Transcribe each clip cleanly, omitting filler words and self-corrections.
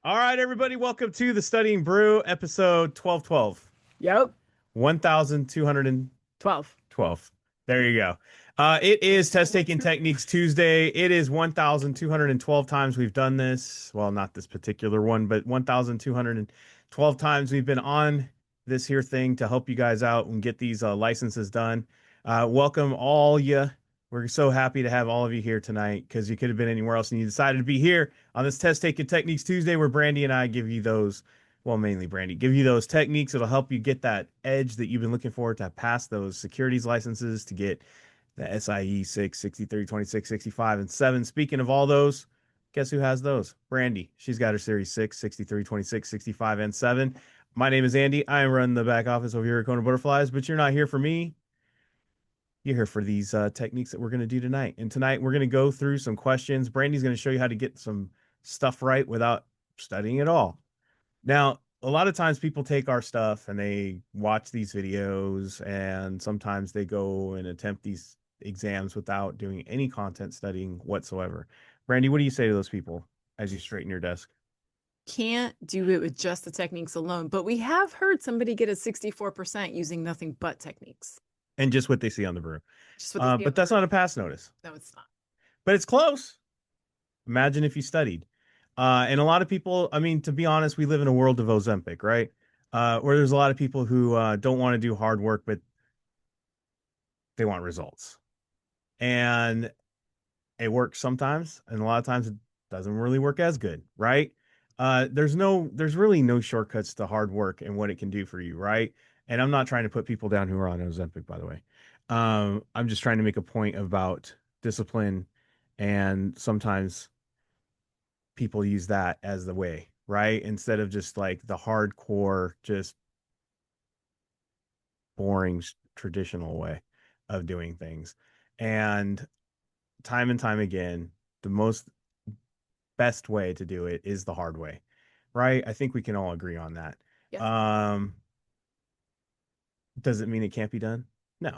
All right, everybody, welcome to the Studying Brew episode 1212. Yep. 1212. 12. There you go. It is Test Taking Techniques Tuesday. It is 1212 times we've done this. Well, not this particular one, but 1212 times we've been on this here thing to help you guys out and get these licenses done. Welcome all you. We're so happy to have all of you here tonight because you could have been anywhere else and you decided to be here on this Test Taking Techniques Tuesday where Brandy and I give you those, well, mainly Brandy, give you those techniques that'll help you get that edge that you've been looking for to pass those securities licenses to get the SIE 6, 63, 26, 65, and 7. Speaking of all those, guess who has those? Brandy. She's got her Series 6, 63, 26, 65, and 7. My name is Andy. I run the back office over here at KonaButterflyz, but you're not here for me. You're here for these techniques that we're going to do tonight. And tonight we're going to go through some questions. Brandy's going to show you how to get some stuff right without studying at all. Now, a lot of times people take our stuff and they watch these videos, and sometimes they go and attempt these exams without doing any content studying whatsoever. Brandy, what do you say to those people as you straighten your desk? Can't do it with just the techniques alone, but we have heard somebody get a 64% using nothing but techniques. And just what they see on the brew. Just what they see on But the that's brew. not a pass notice. No, it's not. But it's close. Imagine if you studied. And a lot of people, I mean, to be honest, we live in a world of Ozempic, right? Where there's a lot of people who don't want to do hard work, but they want results. And it works sometimes, and a lot of times it doesn't really work as good, right? There's really no shortcuts to hard work and what it can do for you, right? And I'm not trying to put people down who are on Ozempic, by the way. I'm just trying to make a point about discipline, and sometimes people use that as the way, right? Instead of just like the hardcore, just boring traditional way of doing things. And time again, the most best way to do it is the hard way, right? I think we can all agree on that. Yes. Does it mean it can't be done? No.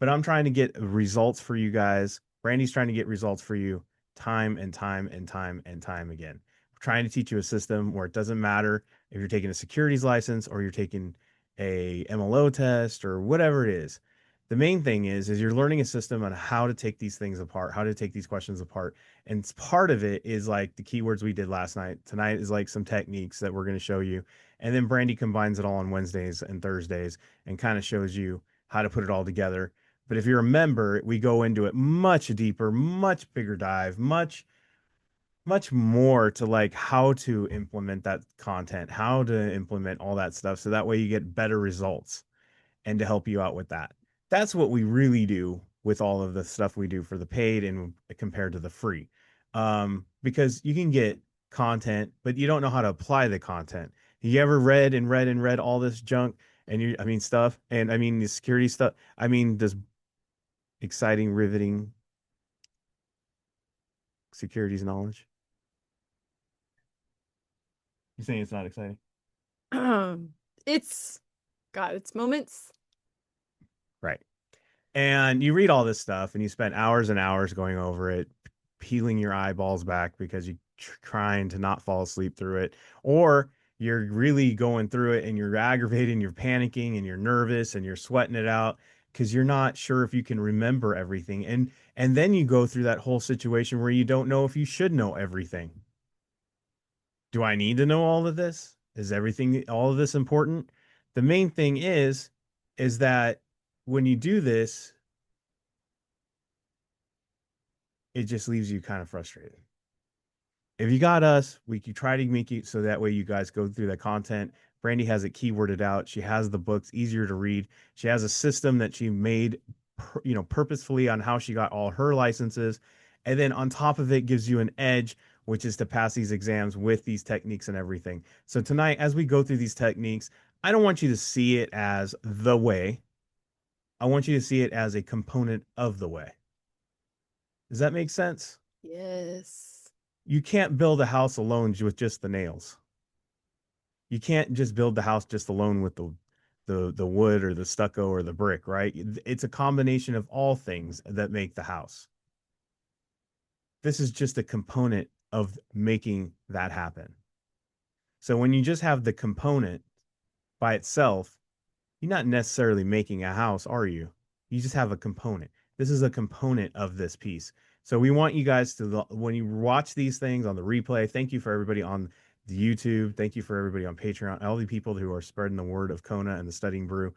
But I'm trying to get results for you guys. Brandy's trying to get results for you time and time and time and time again. We're trying to teach you a system where it doesn't matter if you're taking a securities license or you're taking a MLO test or whatever it is. The main thing is you're learning a system on how to take these things apart, how to take these questions apart. And part of it is like the keywords we did last night. Tonight is like some techniques that we're going to show you. And then Brandy combines it all on Wednesdays and Thursdays and kind of shows you how to put it all together. But if you remember, we go into it much deeper, much bigger dive, much more to like how to implement that content, how to implement all that stuff. So that way you get better results and to help you out with that. That's what we really do with all of the stuff we do for the paid and compared to the free. Because you can get content, but you don't know how to apply the content. You ever read and read and read all this junk and stuff, and I mean the security stuff. I mean this exciting, riveting securities knowledge. You're saying it's not exciting? It's got its moments. Right. And you read all this stuff and you spend hours and hours going over it, peeling your eyeballs back because you're trying to not fall asleep through it. Or you're really going through it and you're aggravated and you're panicking and you're nervous and you're sweating it out because you're not sure if you can remember everything. And then you go through that whole situation where you don't know if you should know everything. Do I need to know all of this? Is everything, all of this important? The main thing is that when you do this, it just leaves you kind of frustrated. If you got us, we can try to make it so that way you guys go through the content. Brandy has it keyworded out. She has the books easier to read. She has a system that she made, purposefully on how she got all her licenses. And then on top of it gives you an edge, which is to pass these exams with these techniques and everything. So tonight, as we go through these techniques, I don't want you to see it as the way. I want you to see it as a component of the way. Does that make sense? Yes. You can't build a house alone with just the nails. You can't just build the house just alone with the wood or the stucco or the brick, right? It's a combination of all things that make the house. This is just a component of making that happen. So when you just have the component by itself, you're not necessarily making a house, are you? You just have a component. This is a component of this piece. So we want you guys to, when you watch these things on the replay, thank you for everybody on the YouTube. Thank you for everybody on Patreon, all the people who are spreading the word of Kona and the Studying Brew.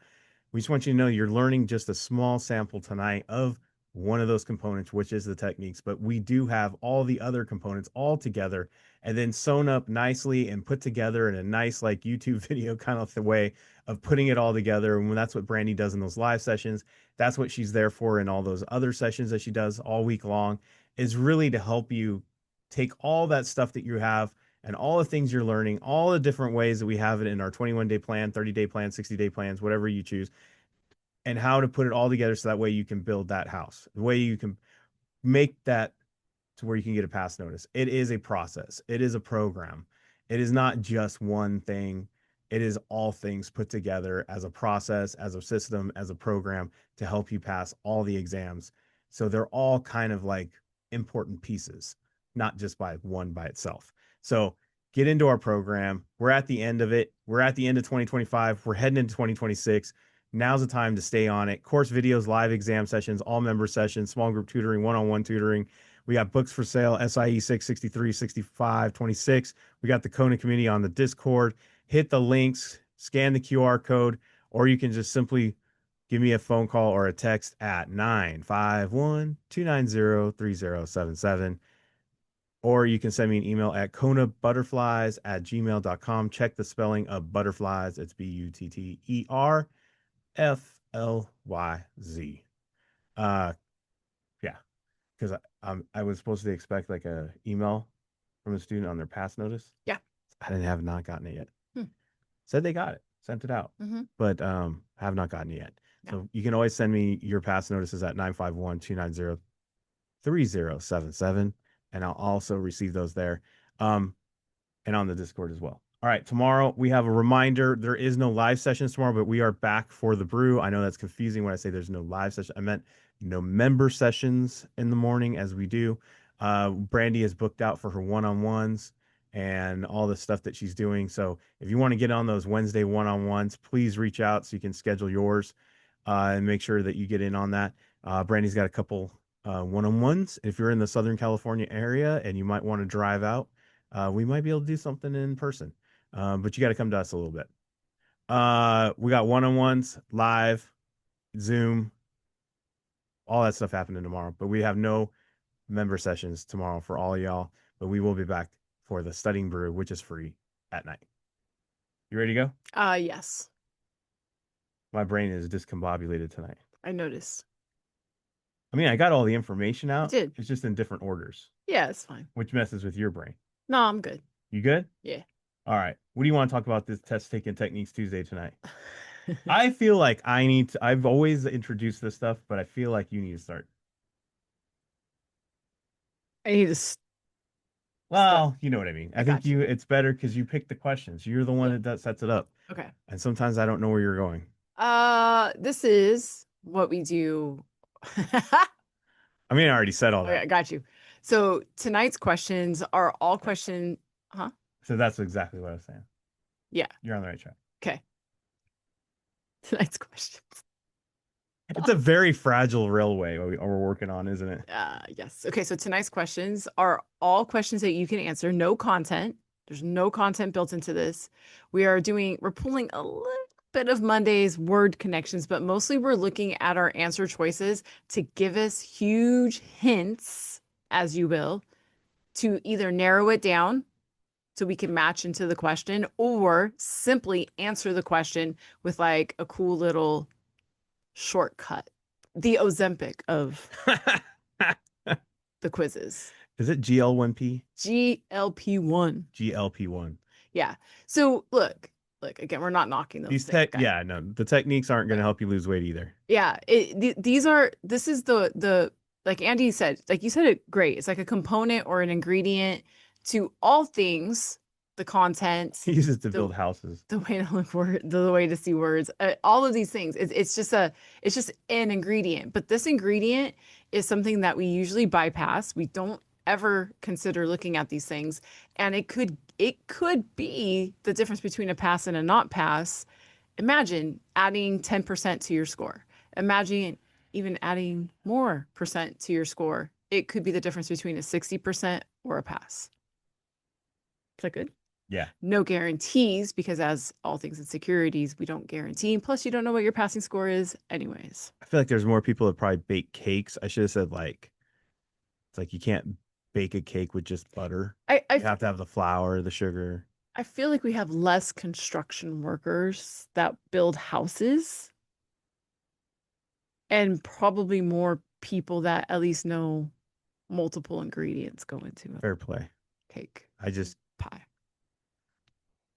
We just want you to know you're learning just a small sample tonight of one of those components, which is the techniques, but we do have all the other components all together and then sewn up nicely and put together in a nice like YouTube video kind of the way of putting it all together. And that's what Brandy does in those live sessions. That's what she's there for in all those other sessions that she does all week long, is really to help you take all that stuff that you have and all the things you're learning, all the different ways that we have it in our 21-day plan, 30-day plan, 60-day plans, whatever you choose, and how to put it all together so that way you can build that house, the way you can make that to where you can get a pass notice. It is a process. It is a program. It is not just one thing. It is all things put together as a process, as a system, as a program to help you pass all the exams. So they're all kind of like important pieces, not just by one by itself. So get into our program. We're at the end of it. We're at the end of 2025. We're heading into 2026. Now's the time to stay on it. Course videos, live exam sessions, all member sessions, small group tutoring, one-on-one tutoring. We got books for sale, SIE 6, 63, 65, 26. We got the Kona community on the Discord. Hit the links, scan the QR code, or you can just simply give me a phone call or a text at 951-290-3077. Or you can send me an email at KonaButterflyz@gmail.com. Check the spelling of butterflies. It's BUTTERFLYZ. Yeah, because I was supposed to expect like a email from a student on their pass notice. Yeah. I have not gotten it yet. Said they got it, sent it out, but have not gotten it yet. No. So you can always send me your pass notices at 951-290-3077, and I'll also receive those there, and on the Discord as well. All right, tomorrow we have a reminder. There is no live sessions tomorrow, but we are back for the brew. I know that's confusing when I say there's no live session. I meant no member sessions in the morning as we do. Brandy is booked out for her one-on-ones and all the stuff that she's doing. So if you want to get on those Wednesday one-on-ones, please reach out so you can schedule yours and make sure that you get in on that. Brandy's got a couple one-on-ones. If you're in the Southern California area and you might want to drive out, we might be able to do something in person. But you got to come to us a little bit. We got one-on-ones, live, Zoom, all that stuff happening tomorrow. But we have no member sessions tomorrow for all y'all. But we will be back for the Studying Brew, which is free at night. You ready to go? Yes. My brain is discombobulated tonight. I noticed. I mean, I got all the information out. You did. It's just in different orders. Yeah, it's fine. Which messes with your brain. No, I'm good. You good? Yeah. All right. What do you want to talk about this test taking techniques Tuesday tonight? I feel like I've always introduced this stuff, but I feel like you need to start. I need to. Well, you know what I mean. I think it's better because you pick the questions. You're the one that sets it up. Okay. And sometimes I don't know where you're going. This is what we do. I mean, I already said all that. Okay, I got you. So tonight's questions are all question. Huh? So that's exactly what I was saying. Yeah. You're on the right track. Okay. Tonight's questions. It's a very fragile railway we're working on, isn't it? Yes. Okay. So tonight's questions are all questions that you can answer. No content. There's no content built into this. We're pulling a little bit of Monday's word connections, but mostly we're looking at our answer choices to give us huge hints, as you will, to either narrow it down so we can match into the question or simply answer the question with like a cool little shortcut. The Ozempic of the quizzes. Is it GL1P? GLP-1. GLP-1. Yeah. So look, again, we're not knocking those things. Yeah, no, the techniques aren't going to help you lose weight either. Yeah. This is the, like Andy said, like you said it great. It's like a component or an ingredient to all things, the content. He uses to build houses. The way to look for the way to see words, all of these things. It's just an ingredient. But this ingredient is something that we usually bypass. We don't ever consider looking at these things, and it could it could be the difference between a pass and a not pass. Imagine adding 10% to your score. Imagine even adding more percent to your score. It could be the difference between a 60% or a pass. Is that good? Yeah. No guarantees, because as all things in securities, we don't guarantee. Plus, you don't know what your passing score is anyways. I feel like there's more people that probably bake cakes. I should have said like, it's like you can't bake a cake with just butter. You have to have the flour, the sugar. I feel like we have less construction workers that build houses and probably more people that at least know multiple ingredients go into a Fair play. cake, I just pie.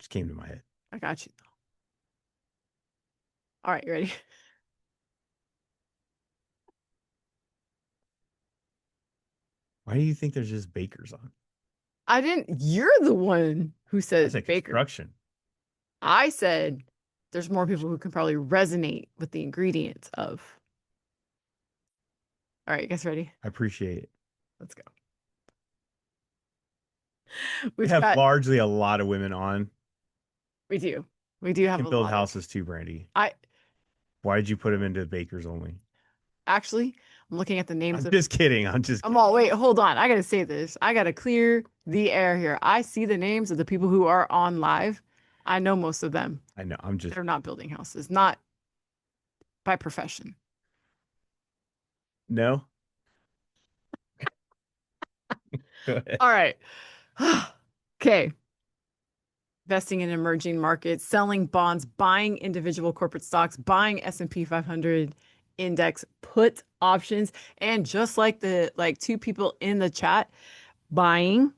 came to my head. I got you. All right, you ready? Why do you think there's just bakers on? I didn't. You're the one who I said said baker. construction. I said there's more people who can probably resonate with the ingredients of. All right, you guys ready? I appreciate it. Let's go. We have largely a lot of women on. We do. We do have Can a build lot houses too, Brandy. I Why did you put them into bakers only? actually, I'm looking at the names I'm of. just kidding. I'm just. I'm all, wait, hold on. I gotta say this. I gotta clear the air here. I see the names of the people who are on live. I know most of them. I know. I'm just. They're not building houses, not by profession. No. Go ahead. All right. Okay. Investing in emerging markets, selling bonds, buying individual corporate stocks, buying S&P 500 index put options, and just like the two people in the chat, buying.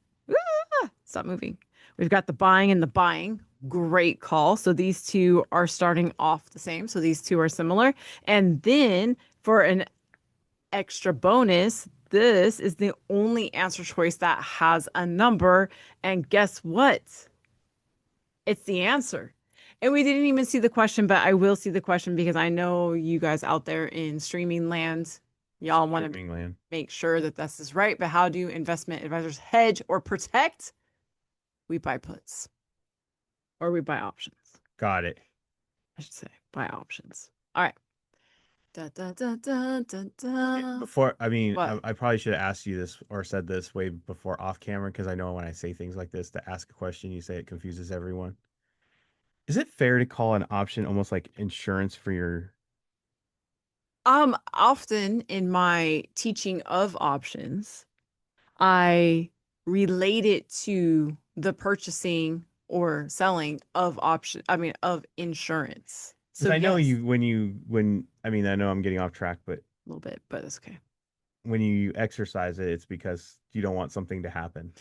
Stop moving. We've got the buying and the buying. Great call. So these two are starting off the same. So these two are similar. And then for an extra bonus, this is the only answer choice that has a number. And guess what? It's the answer. And we didn't even see the question, but I will see the question because I know you guys out there in streaming land, y'all want to make sure that this is right. But how do investment advisors hedge or protect? We buy puts or we buy options. Got it. I should say buy options. All right. Da, da, da, da, da, da. Before, I mean, What? I probably should have asked you this or said this way before off camera because I know when I say things like this to ask a question, you say it confuses everyone. Is it fair to call an option almost like insurance for your? Often in my teaching of options, I relate it to the purchasing or selling of of insurance. So I know yes, I mean, I know I'm getting off track, but a little bit, but it's okay. when you exercise it, it's because you don't want something to happen.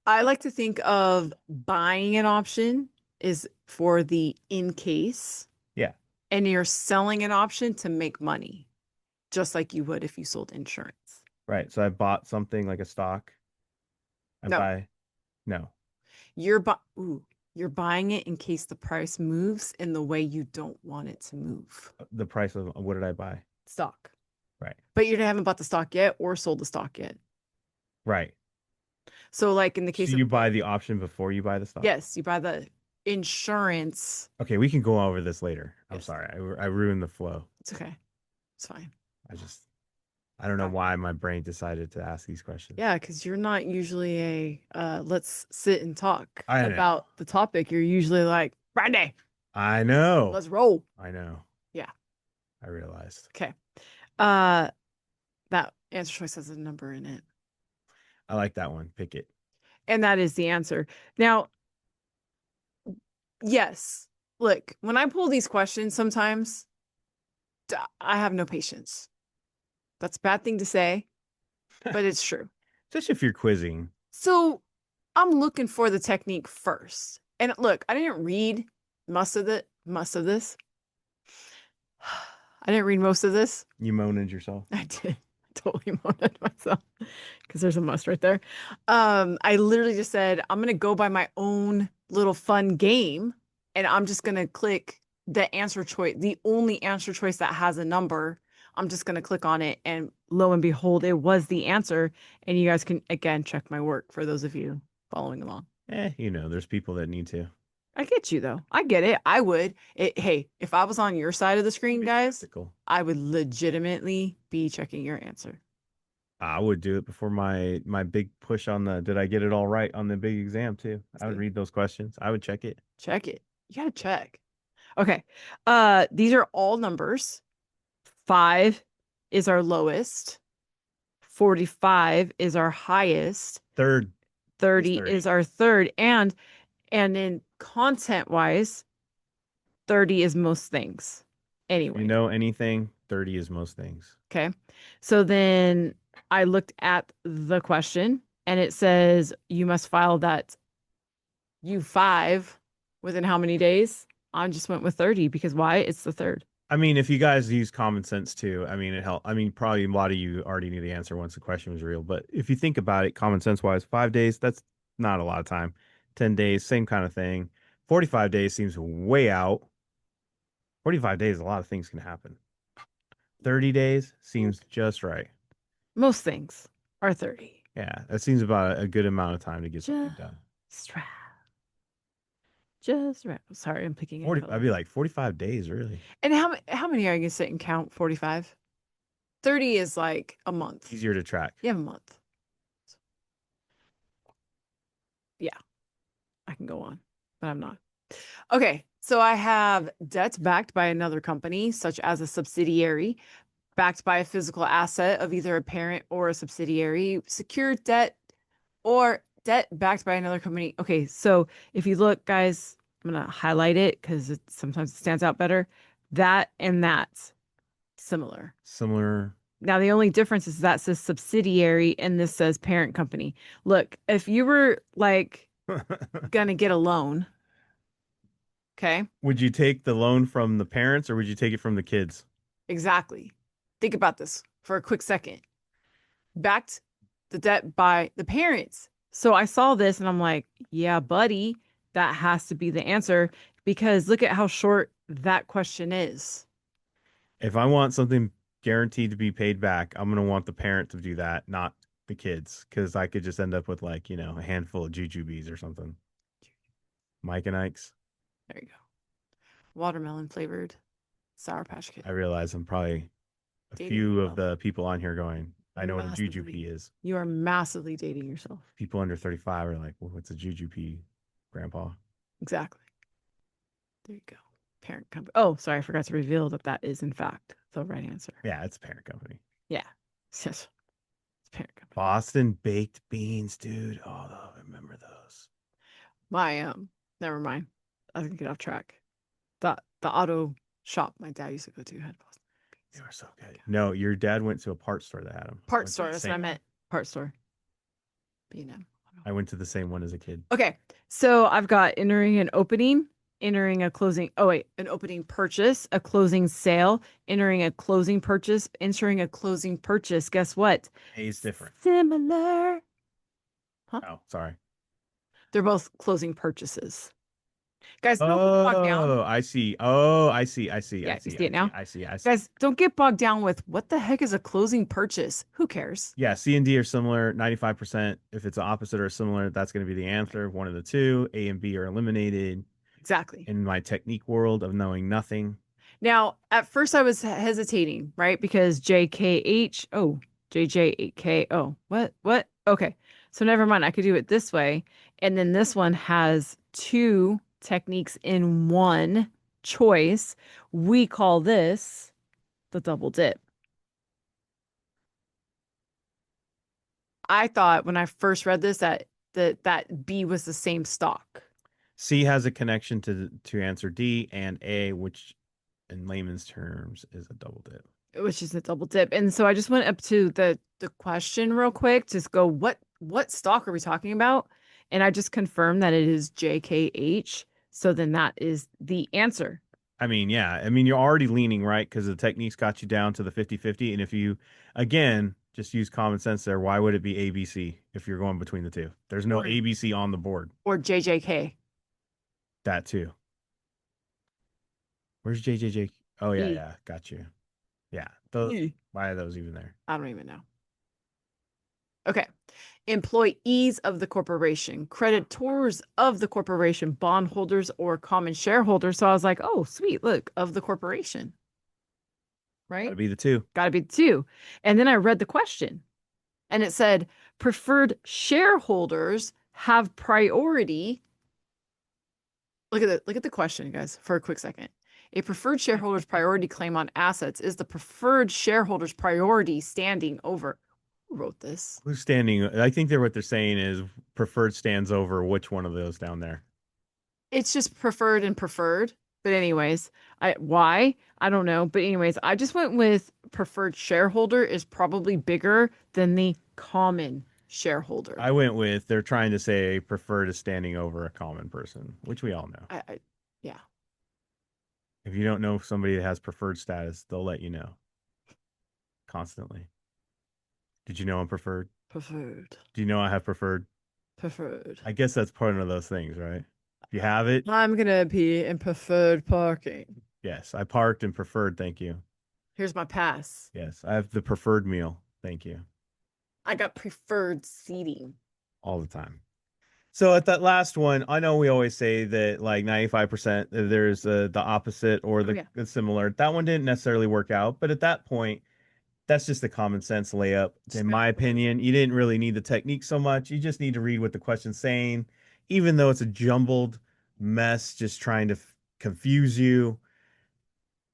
I like to think of buying an option is for the in case. Yeah. And you're selling an option to make money, just like you would if you sold insurance. Right. So I bought something like a stock. No. You're buying it in case the price moves in the way you don't want it to move. The price of what did I buy? Stock. Right. But you haven't bought the stock yet or sold the stock yet. Right. So like in the case of you buy the option before you buy the stock? Yes, you buy the insurance. Okay, we can go over this later. I'm sorry. I ruined the flow. It's okay. It's fine. I don't know why my brain decided to ask these questions. Yeah, because you're not usually a let's sit and talk about the topic. You're usually like, Brandy. I know. Let's roll. I know. Yeah. I realized. Okay. That answer choice has a number in it. I like that one. Pick it. And that is the answer. Now, yes, look, when I pull these questions, sometimes I have no patience. That's a bad thing to say, but it's true. Especially if you're quizzing. So I'm looking for the technique first. And look, I didn't read most of this. I didn't read most of this. You moaned at yourself. I did. Totally moaned at myself because there's a must right there. I literally just said, I'm going to go by my own little fun game and I'm just going to click the answer choice, the only answer choice that has a number. I'm just going to click on it and lo and behold, it was the answer. And you guys can, again, check my work for those of you following along. There's people that need to. I get you though. I get it. I would. Hey, if I was on your side of the screen, Be guys, skeptical. I would legitimately be checking your answer. I would do it before my big push on the did I get it all right on the big exam too. I would See, read those questions. I would check it. check it. You gotta check. Okay. These are all numbers. 5 is our lowest. 45 is our highest. Third is 30 30. is our third. And in content wise, 30 is most things. If you Anyway. know anything, 30 is most things. Okay. So then I looked at the question and it says you must file that U5 within how many days? I just went with 30 because why? It's the third. I mean, if you guys use common sense too, I mean, it helped. I mean, probably a lot of you already knew the answer once the question was real. But if you think about it, common sense wise, 5 days, that's not a lot of time. 10 days, same kind of thing. 45 days seems way out. 45 days, a lot of things can happen. 30 days seems just right. Most things are 30. Yeah, that seems about a good amount of time to get something done. Just right. Just right. Sorry, I'm picking 40, it. I'd be like 45 days, really. And how many are you gonna sit and count? 45? 30 is like a month. Easier to track. You have a month. Yeah, I can go on, but I'm not. Okay, so I have debts backed by another company, such as a subsidiary, backed by a physical asset of either a parent or a subsidiary, secured debt, or debt backed by another company. Okay, so if you look, guys, I'm gonna highlight it because it sometimes stands out better. That and that similar. Similar. Now, the only difference is that says subsidiary and this says parent company. Look, if you were like gonna get a loan, okay, Would you take the loan from the parents or would you take it from the kids? exactly. Think about this for a quick second. Backed the debt by the parents. So I saw this and I'm like, yeah, buddy, that has to be the answer because look at how short that question is. If I want something guaranteed to be paid back, I'm gonna want the parent to do that, not the kids, because I could just end up with like, a handful of jujubes or something. Mike and Ike's. There you go. Watermelon flavored Sour Patch Kid. I realize I'm probably a Dating few of yourself. the people on here going, I know what a Massively. jujube is. You are massively dating yourself. People under 35 are like, well, what's a jujube, grandpa? Exactly. There you go. Parent company. Oh, sorry, I forgot to reveal that that is in fact the right answer. Yeah, it's a parent company. Yeah. Yes. It's parent company. Boston baked beans, dude. Oh, I remember those. My never mind. I can get off track. The auto shop my dad used to go to had Boston beans. They were so good. No, your dad went to a parts store that had them. Part store. That's what I meant. Part store. B&M. I went to the same one as a kid. Okay. So I've got entering an opening, entering a closing. Oh, wait. An opening purchase, a closing sale, entering a closing purchase, entering a closing purchase. Guess what? A is different. Similar. Huh? Oh, sorry. They're both closing purchases. Guys, don't get bogged down. Oh, I see. Oh, I see. I see. Yeah, I you see. see it now? I see. I see. Guys, don't get bogged down with what the heck is a closing purchase? Who cares? Yeah, C and D are similar, 95%. If it's opposite or similar, that's going to be the answer. One of the two. A and B are eliminated. Exactly. In my technique world of knowing nothing. Now, at first I was hesitating, right? Because JKH, oh, JJK, oh, what? Okay. So never mind. I could do it this way. And then this one has two techniques in one choice. We call this the double dip. I thought when I first read this that B was the same stock. C has a connection to answer D, and A, which in layman's terms is a double dip. Which is a double dip. And so I just went up to the question real quick, just go, what stock are we talking about? And I just confirmed that it is JKH. So then that is the answer. I mean, yeah. I mean, you're already leaning right because the techniques got you down to the 50-50. And if you, again, just use common sense there, why would it be ABC if you're going between the two? There's no ABC on the board. Or JJK. That too. Where's JJJ? Oh, yeah, E. yeah. Got you. Yeah. Those, E. why are those even there? I don't even know. Okay. Employees of the corporation, creditors of the corporation, bondholders, or common shareholders. So I was like, oh, sweet. Look, of the corporation, Gotta right? be the two. Got to be two. And then I read the question and it said preferred shareholders have priority. Look at the question, guys, for a quick second. A preferred shareholder's priority claim on assets is the preferred shareholder's priority standing over. Who wrote this? Who's standing? I think what they're saying is preferred stands over which one of those down there. It's just preferred and preferred. But anyways, why? I don't know. But anyways, I just went with preferred shareholder is probably bigger than the common shareholder. I went with they're trying to say preferred is standing over a common person, which we all know. Yeah. If you don't know somebody that has preferred status, they'll let you know constantly. Did you know I'm preferred? Preferred. Do you know I have preferred? Preferred. I guess that's part of those things, right? If you have it, I'm gonna be in preferred parking. yes, I parked and preferred. Thank you. Here's my pass. Yes, I have the preferred meal. Thank you. I got preferred seating. All the time. So at that last one, I know we always say that like 95% there's the opposite or Oh yeah. the similar. That one didn't necessarily work out, but at that point, that's just a common sense layup. In my opinion, you didn't really need the technique so much. You just need to read what the question's saying, even though it's a jumbled mess, just trying to confuse you.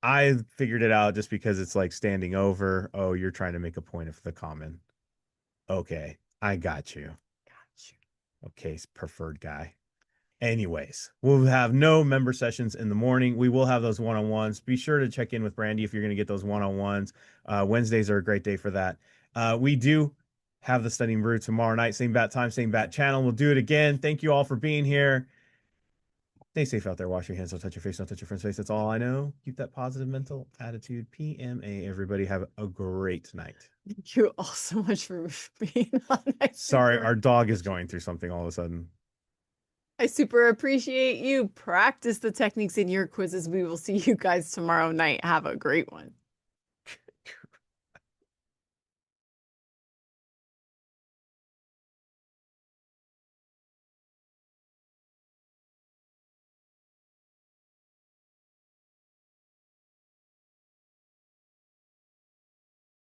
I figured it out just because it's like standing over. Oh, you're trying to make a point of the common. Okay, I got you. Okay, preferred guy. Anyways, we'll have no member sessions in the morning. We will have those one-on-ones. Be sure to check in with Brandy if you're going to get those one-on-ones. Wednesdays are a great day for that. We do have the Studying Brew tomorrow night. Same bat time, same bat channel. We'll do it again. Thank you all for being here. Stay safe out there. Wash your hands. Don't touch your face. Don't touch your friend's face. That's all I know. Keep that positive mental attitude. PMA, everybody. Have a great night. Thank you all so much for being on. Sorry, our dog is going through something all of a sudden. I super appreciate you. Practice the techniques in your quizzes. We will see you guys tomorrow night. Have a great one.